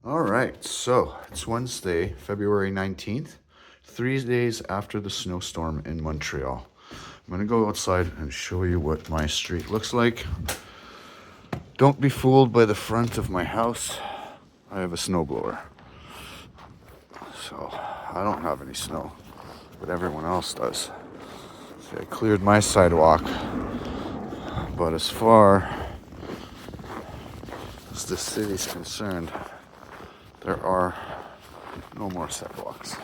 All right, so it's Wednesday, February 19th, 3 days after the snowstorm in Montreal. I'm gonna go outside and show you what my street looks like. Don't be fooled by the front of my house. I have a snowblower. So I don't have any snow, but everyone else does. See, I cleared my sidewalk, but as far as the city's concerned, there are no more sidewalks.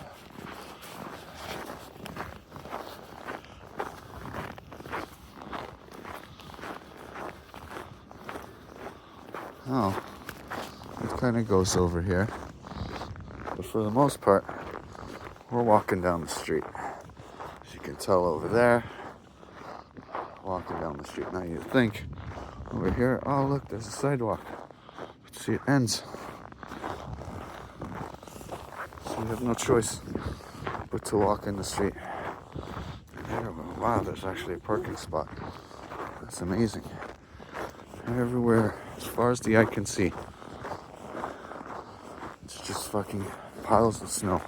Oh, it kind of goes over here. But for the most part, we're walking down the street. As you can tell over there, walking down the street. Now you think over here, oh look, there's a sidewalk. But see, it ends. So you have no choice but to walk in the street. And there, wow, there's actually a parking spot. That's amazing. Everywhere, as far as the eye can see, it's just fucking piles of snow.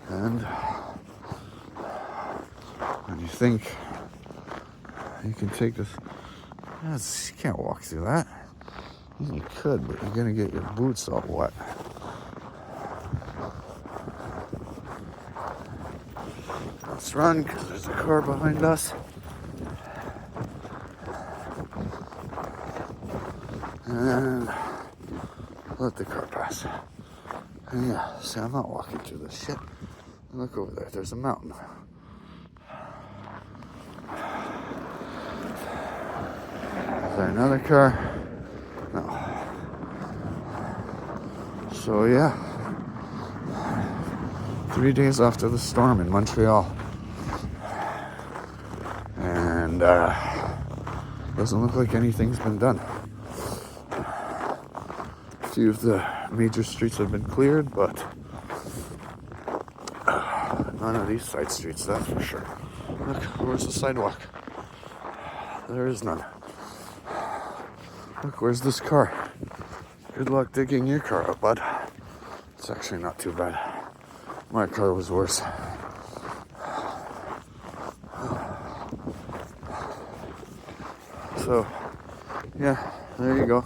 And when you think you can take this, you can't walk through that. You could, but you're gonna get your boots all wet. Let's run because there's a car behind us. And let the car pass. And yeah, see, I'm not walking through this shit. Look over there, there's a mountain. Is there another car? No. So yeah, 3 days after the storm in Montreal. And doesn't look like anything's been done. A few of the major streets have been cleared, but none of these side streets, that's for sure. Look, where's the sidewalk? There is none. Look, where's this car? Good luck digging your car up, bud. It's actually not too bad. My car was worse. So, yeah, there you go.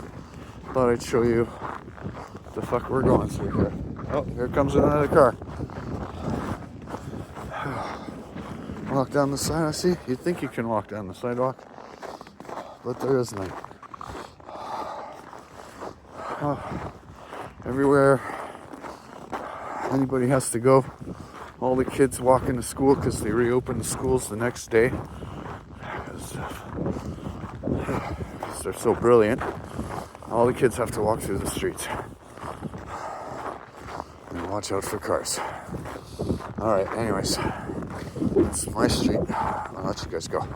Thought I'd show you the fuck we're going through here. Oh, here comes another car. Walk down the side. I see. You'd think you can walk down the sidewalk, but there is none. Oh, everywhere anybody has to go, all the kids walking to school because they reopen the schools the next day. Because they're so brilliant. All the kids have to walk through the streets. And watch out for cars. Alright, anyways. That's my street. I'll let you guys go.